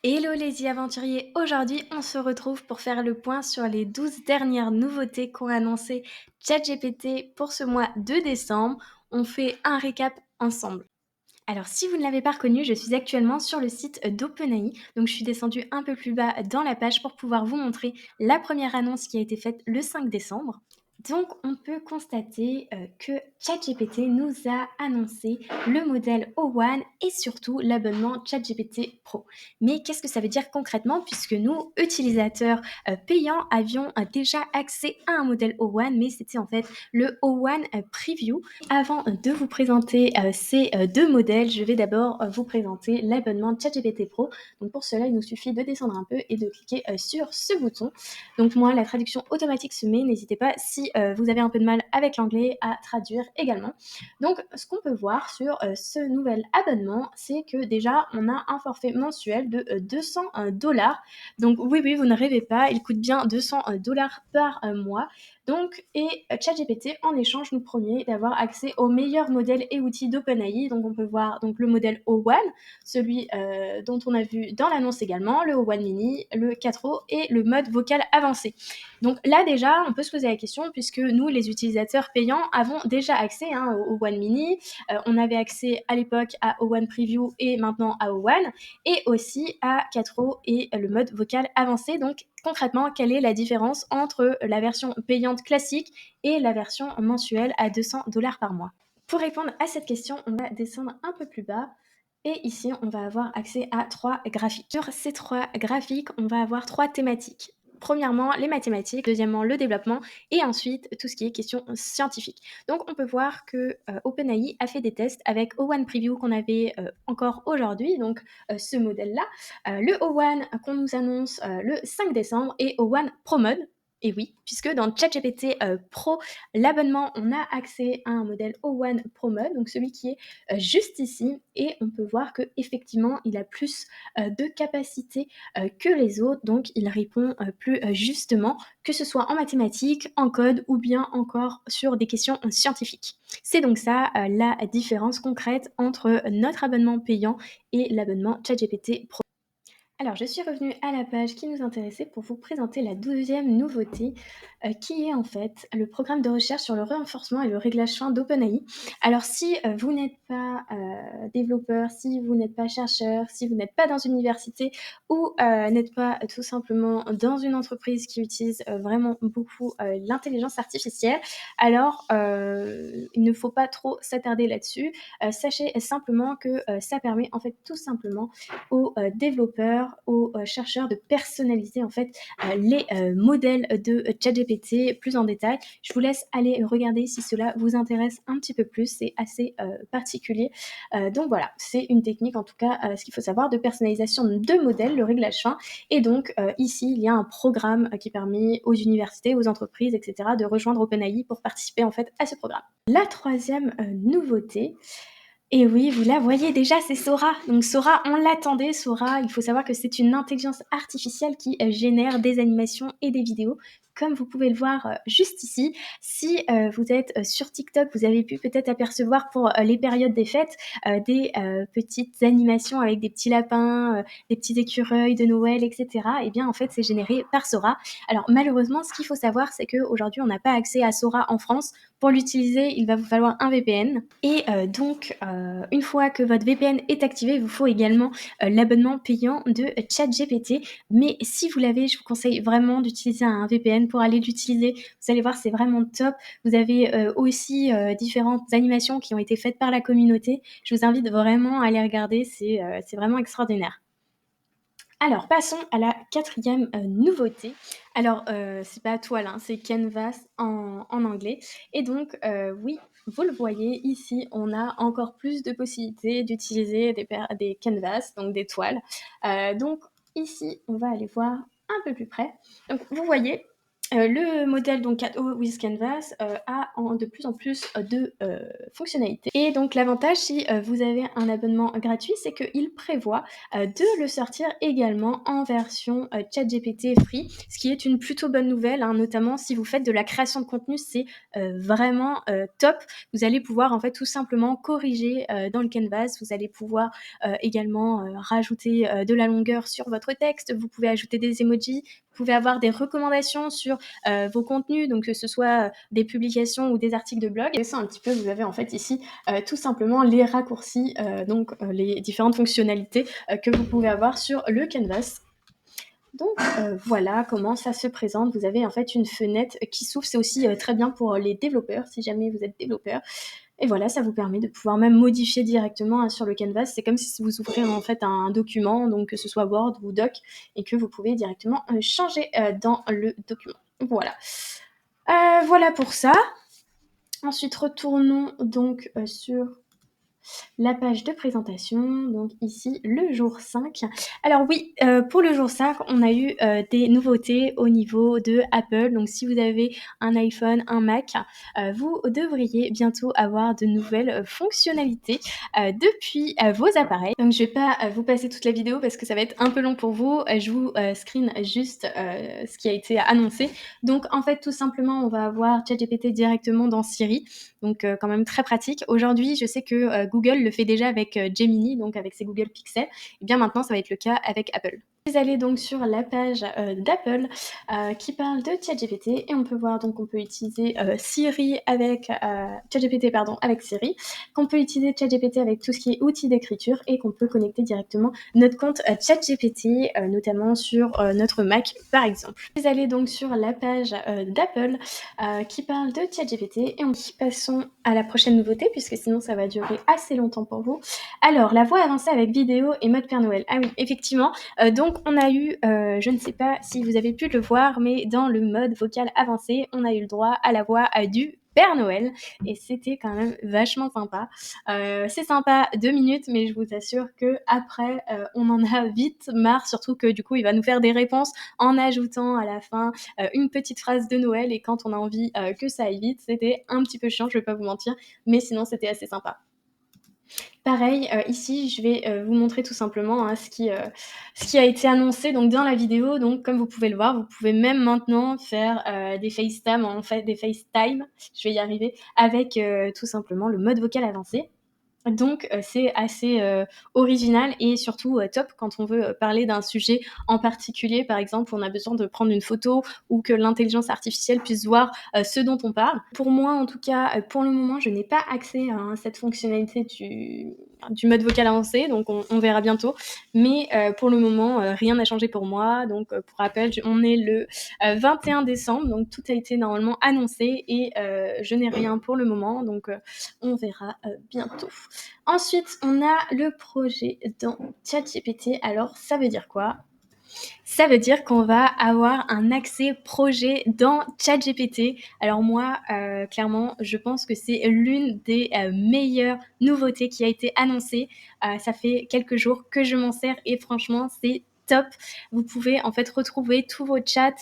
Hello les aventuriers, aujourd'hui on se retrouve pour faire le point sur les 12 dernières nouveautés qu'ont annoncé ChatGPT pour ce mois de décembre. On fait un récap ensemble. Alors si vous ne l'avez pas reconnu, je suis actuellement sur le site d'OpenAI, donc je suis descendue un peu plus bas dans la page pour pouvoir vous montrer la première annonce qui a été faite le 5 décembre. Donc, on peut constater que ChatGPT nous a annoncé le modèle O1 et surtout l'abonnement ChatGPT Pro. Mais qu'est-ce que ça veut dire concrètement puisque nous, utilisateurs payants, avions déjà accès à un modèle O1, mais c'était en fait le O1 Preview. Avant de vous présenter ces deux modèles, je vais d'abord vous présenter l'abonnement ChatGPT Pro. Donc pour cela, il nous suffit de descendre un peu et de cliquer sur ce bouton. Donc moi, la traduction automatique se met. N'hésitez pas, si vous avez un peu de mal avec l'anglais, à traduire également. Donc ce qu'on peut voir sur ce nouvel abonnement, c'est que déjà, on a un forfait mensuel de 200 dollars. Donc oui, vous ne rêvez pas, il coûte bien 200 dollars par mois. Donc, et ChatGPT, en échange, nous promet d'avoir accès aux meilleurs modèles et outils d'OpenAI. Donc, on peut voir donc, le modèle O1, celui dont on a vu dans l'annonce également, le O1 Mini, le 4O et le mode vocal avancé. Donc là déjà, on peut se poser la question, puisque nous, les utilisateurs payants, avons déjà accès au O1 Mini, on avait accès à l'époque à O1 Preview et maintenant à O1, et aussi à 4O et le mode vocal avancé. Donc concrètement, quelle est la différence entre la version payante classique et la version mensuelle à 200 dollars par mois? Pour répondre à cette question, on va descendre un peu plus bas. Et ici, on va avoir accès à 3 graphiques. Sur ces 3 graphiques, on va avoir 3 thématiques. Premièrement, les mathématiques, deuxièmement, le développement, et ensuite, tout ce qui est questions scientifiques. Donc, on peut voir que OpenAI a fait des tests avec O1 Preview qu'on avait encore aujourd'hui, donc ce modèle-là, le O1 qu'on nous annonce le 5 décembre, et O1 Pro Mode. Et oui, puisque dans ChatGPT Pro, l'abonnement, on a accès à un modèle O1 Pro Mode, donc celui qui est juste ici, et on peut voir que effectivement il a plus de capacité que les autres, donc il répond plus justement, que ce soit en mathématiques, en code ou bien encore sur des questions scientifiques. C'est donc ça la différence concrète entre notre abonnement payant et l'abonnement ChatGPT Pro. Alors, je suis revenue à la page qui nous intéressait pour vous présenter la 12e nouveauté, qui est en fait le programme de recherche sur le renforcement et le réglage fin d'OpenAI. Alors, si vous n'êtes pas développeur, si vous n'êtes pas chercheur, si vous n'êtes pas dans une université ou n'êtes pas tout simplement dans une entreprise qui utilise vraiment beaucoup l'intelligence artificielle, alors il ne faut pas trop s'attarder là-dessus. Sachez simplement que ça permet en fait tout simplement aux développeurs, aux chercheurs de personnaliser en fait les modèles de ChatGPT plus en détail. Je vous laisse aller regarder si cela vous intéresse un petit peu plus, c'est assez particulier. Donc voilà, c'est une technique en tout cas, ce qu'il faut savoir, de personnalisation de modèles, le réglage fin. Et donc ici, il y a un programme qui permet aux universités, aux entreprises, etc. de rejoindre OpenAI pour participer en fait à ce programme. La troisième nouveauté, et oui, vous la voyez déjà, c'est Sora. Donc Sora, on l'attendait. Sora, il faut savoir que c'est une intelligence artificielle qui génère des animations et des vidéos, comme vous pouvez le voir juste ici. Si vous êtes sur TikTok, vous avez pu peut-être apercevoir pour les périodes des fêtes des petites animations avec des petits lapins, des petits écureuils de Noël, etc. Et bien en fait, c'est généré par Sora. Alors malheureusement, ce qu'il faut savoir, c'est qu'aujourd'hui, on n'a pas accès à Sora en France. Pour l'utiliser, il va vous falloir un VPN. Et donc, une fois que votre VPN est activé, il vous faut également l'abonnement payant de ChatGPT. Mais si vous l'avez, je vous conseille vraiment d'utiliser un VPN pour aller l'utiliser. Vous allez voir, c'est vraiment top. Vous avez aussi différentes animations qui ont été faites par la communauté. Je vous invite vraiment à les regarder, c'est vraiment extraordinaire. Alors, passons à la quatrième nouveauté. Alors, c'est pas toile, hein, c'est canvas en anglais. Et donc, oui, vous le voyez ici, on a encore plus de possibilités d'utiliser des canvas, donc des toiles. Donc, ici, on va aller voir un peu plus près. Donc, vous voyez, Le modèle donc Cadeau with Canvas, a de plus en plus, de, fonctionnalités et donc l'avantage si, vous avez un abonnement gratuit, c'est qu'il prévoit, de le sortir également en version, ChatGPT Free, ce qui est une plutôt bonne nouvelle, hein, notamment si vous faites de la création de contenu, c'est, vraiment, top. Vous allez pouvoir en fait tout simplement corriger, dans le Canvas. Vous allez pouvoir, également, rajouter, de la longueur sur votre texte. Vous pouvez ajouter des emojis. Vous pouvez avoir des recommandations sur vos contenus, donc que ce soit des publications ou des articles de blog. Et ça un petit peu, vous avez en fait ici tout simplement les raccourcis, donc les différentes fonctionnalités que vous pouvez avoir sur le Canvas. Donc voilà comment ça se présente. Vous avez en fait une fenêtre qui s'ouvre. C'est aussi très bien pour les développeurs, si jamais vous êtes développeur. Et voilà, ça vous permet de pouvoir même modifier directement sur le Canvas. C'est comme si vous ouvrez en fait un document, donc que ce soit Word ou Doc, et que vous pouvez directement changer dans le document. Voilà. Voilà pour ça. Ensuite, retournons donc sur la page de présentation, donc ici le jour 5. Alors oui, pour le jour 5, on a eu des nouveautés au niveau de Apple. Donc si vous avez un iPhone, un Mac, vous devriez bientôt avoir de nouvelles fonctionnalités depuis vos appareils. Donc je vais pas vous passer toute la vidéo parce que ça va être un peu long pour vous. Je vous screen juste ce qui a été annoncé. Donc en fait, tout simplement, on va avoir ChatGPT directement dans Siri. Donc quand même très pratique. Aujourd'hui, je sais que Google le fait déjà avec Gemini, donc avec ses Google Pixel. Et bien maintenant, ça va être le cas avec Apple. Vous allez donc sur la page d'Apple qui parle de ChatGPT et on peut voir donc qu'on peut utiliser Siri avec ChatGPT pardon avec Siri, qu'on peut utiliser ChatGPT avec tout ce qui est outils d'écriture et qu'on peut connecter directement notre compte ChatGPT notamment sur notre Mac par exemple. Vous allez donc sur la page d'Apple qui parle de ChatGPT et on passons à la prochaine nouveauté puisque sinon ça va durer assez longtemps pour vous. Alors la voix avancée avec vidéo et mode Père Noël. Ah oui, effectivement. Donc on a eu, je ne sais pas si vous avez pu le voir, mais dans le mode vocal avancé, on a eu le droit à la voix du Père Noël et c'était quand même vachement sympa. C'est sympa 2 minutes, mais je vous assure que après, on en a vite marre, surtout que du coup, il va nous faire des réponses en ajoutant à la fin une petite phrase de Noël et quand on a envie que ça aille vite, c'était un petit peu chiant, je vais pas vous mentir, mais sinon c'était assez sympa. Pareil, ici, je vais vous montrer tout simplement hein, ce qui a été annoncé donc dans la vidéo. Donc, comme vous pouvez le voir, vous pouvez même maintenant faire des FaceTime, en fait, des FaceTime, je vais y arriver, avec tout simplement le mode vocal avancé. Donc c'est assez, original et surtout, top quand on veut, parler d'un sujet en particulier. Par exemple, on a besoin de prendre une photo ou que l'intelligence artificielle puisse voir, ce dont on parle. Pour moi, en tout cas, pour le moment, je n'ai pas accès à cette fonctionnalité du mode vocal avancé, donc on verra bientôt. Mais, pour le moment, rien n'a changé pour moi. Donc, pour rappel, on est le, 21 décembre, donc tout a été normalement annoncé et je n'ai rien pour le moment, donc on verra, bientôt. Ensuite, on a le projet dans ChatGPT. Alors, ça veut dire quoi? Ça veut dire qu'on va avoir un accès projet dans ChatGPT. Alors moi, clairement, je pense que c'est l'une des meilleures nouveautés qui a été annoncée. Ça fait quelques jours que je m'en sers et franchement, c'est top. Vous pouvez en fait retrouver tous vos chats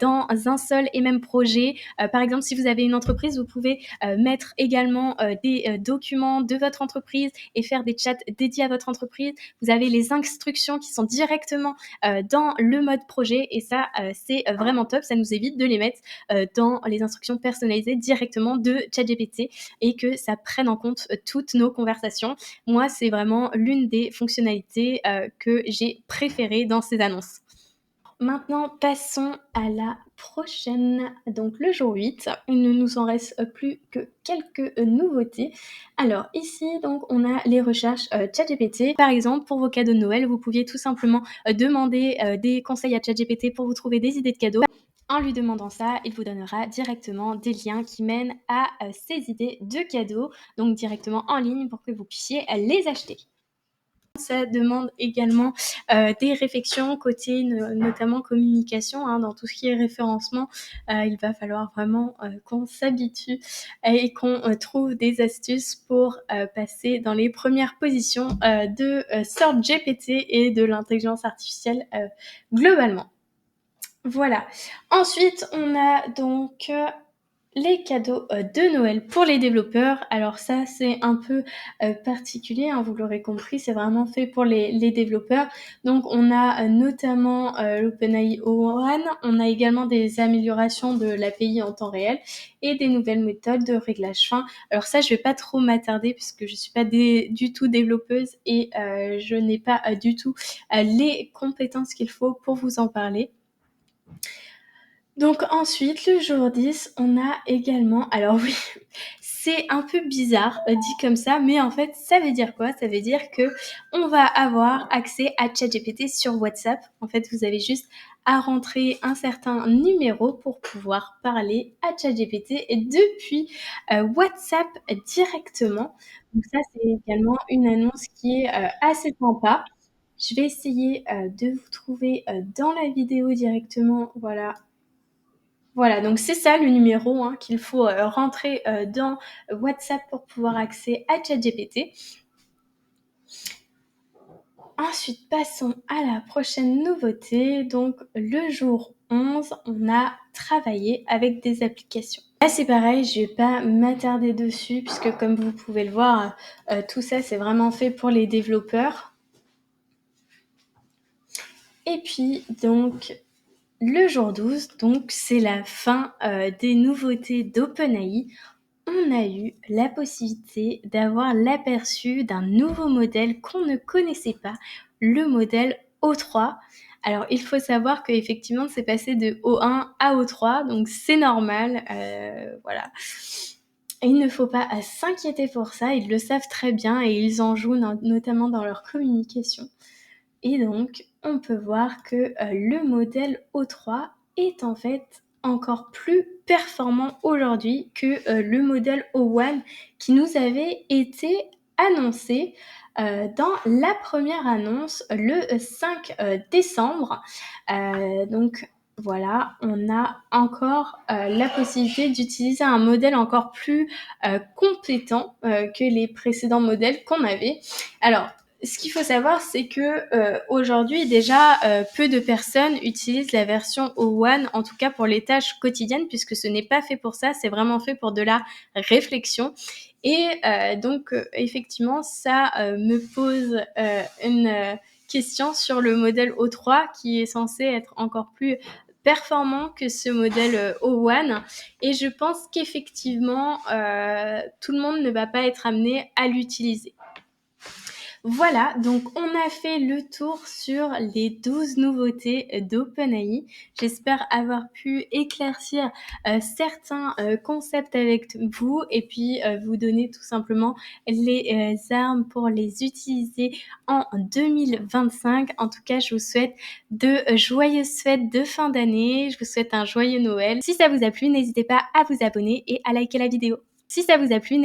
dans un seul et même projet. Par exemple, si vous avez une entreprise, vous pouvez mettre également des documents de votre entreprise et faire des chats dédiés à votre entreprise. Vous avez les instructions qui sont directement dans le mode projet et ça, c'est vraiment top. Ça nous évite de les mettre dans les instructions personnalisées directement de ChatGPT et que ça prenne en compte toutes nos conversations. Moi, c'est vraiment l'une des fonctionnalités que j'ai préférées dans ces annonces. Maintenant, passons à la prochaine, donc le jour 8. Il ne nous en reste plus que quelques nouveautés. Alors ici, donc, on a les recherches ChatGPT. Par exemple, pour vos cadeaux de Noël, vous pouviez tout simplement demander des conseils à ChatGPT pour vous trouver des idées de cadeaux. En lui demandant ça, il vous donnera directement des liens qui mènent à ces idées de cadeaux, donc directement en ligne pour que vous puissiez les acheter. Ça demande également des réflexions côté notamment communication, hein, dans tout ce qui est référencement. Il va falloir vraiment qu'on s'habitue et qu'on trouve des astuces pour passer dans les premières positions de Sort GPT et de l'intelligence artificielle globalement. Voilà. Ensuite, on a donc, les cadeaux, de Noël pour les développeurs. Alors ça, c'est un peu, particulier, hein, vous l'aurez compris, c'est vraiment fait pour les développeurs. Donc on a, notamment, l'OpenAI O1, on a également des améliorations de l'API en temps réel et des nouvelles méthodes de réglage fin. Alors ça, je vais pas trop m'attarder puisque je suis pas du tout développeuse et je n'ai pas, du tout, les compétences qu'il faut pour vous en parler. Donc ensuite, le jour 10, on a également alors oui, c'est un peu bizarre, dit comme ça, mais en fait, ça veut dire quoi? Ça veut dire qu'on va avoir accès à ChatGPT sur WhatsApp. En fait, vous avez juste à rentrer un certain numéro pour pouvoir parler à ChatGPT et depuis, WhatsApp directement. Donc ça, c'est également une annonce qui est, assez sympa. Je vais essayer, de vous trouver, dans la vidéo directement, voilà. Voilà, donc c'est ça le numéro, hein, qu'il faut, rentrer, dans WhatsApp pour pouvoir accéder à ChatGPT. Ensuite, passons à la prochaine nouveauté. Donc le jour 11, on a travaillé avec des applications. Là, c'est pareil, je vais pas m'attarder dessus puisque comme vous pouvez le voir, tout ça, c'est vraiment fait pour les développeurs. Et puis donc le jour 12, donc c'est la fin, des nouveautés d'OpenAI. On a eu la possibilité d'avoir l'aperçu d'un nouveau modèle qu'on ne connaissait pas, le modèle O3. Alors, il faut savoir qu'effectivement, c'est passé de O1 à O3, donc c'est normal, voilà. Et il ne faut pas s'inquiéter pour ça, ils le savent très bien et ils en jouent notamment dans leur communication. Et donc, on peut voir que le modèle O3 est en fait encore plus performant aujourd'hui que le modèle O1 qui nous avait été annoncé dans la première annonce le 5 décembre. Donc voilà, on a encore la possibilité d'utiliser un modèle encore plus compétent que les précédents modèles qu'on avait. Alors, ce qu'il faut savoir, c'est que aujourd'hui déjà, peu de personnes utilisent la version O1, en tout cas pour les tâches quotidiennes, puisque ce n'est pas fait pour ça, c'est vraiment fait pour de la réflexion. Et donc, effectivement, ça me pose une question sur le modèle O3 qui est censé être encore plus performant que ce modèle O1 et je pense qu'effectivement tout le monde ne va pas être amené à l'utiliser. Voilà, donc on a fait le tour sur les 12 nouveautés d'OpenAI. J'espère avoir pu éclaircir certains concepts avec vous et puis vous donner tout simplement les armes pour les utiliser en 2025. En tout cas, je vous souhaite de joyeuses fêtes de fin d'année. Je vous souhaite un joyeux Noël. Si ça vous a plu, n'hésitez pas à vous abonner et à liker la vidéo. Si ça vous a plu, n'hésitez